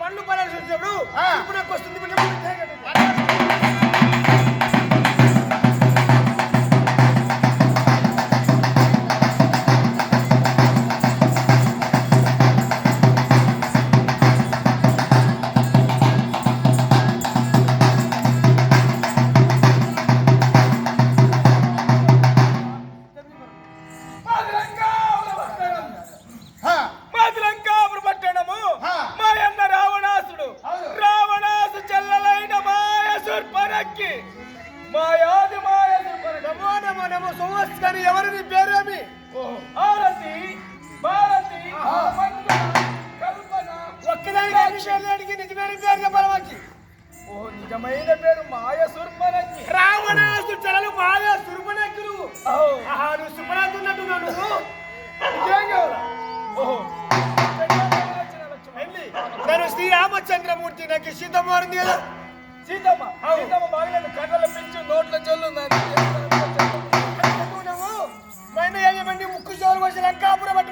పండ్లు పడాల్సి వచ్చినప్పుడు ఇప్పుడు నాకు వస్తుంది ఎవరిని పేరేమి ఆరతి భారతి కల్పన ఒక్కదానికి నిజమైన పేరు చెప్పాలి. ఓ నిజమైన పేరు మాయ సుర్పనకి రావణాసు చలలు మాయ సుర్పనక్కులు. నువ్వు సుపరాతున్నట్టున్నావు నువ్వు. నేను శ్రీరామచంద్రమూర్తి నాకు సీతమ్మ మారింది కదా. సీతమ్మ సీతమ్మ బాగలేదు కట్టల పెంచు నోట్ల చల్లు మైండ్ ముక్కు చోరు వచ్చి లంకాపురం పట్టి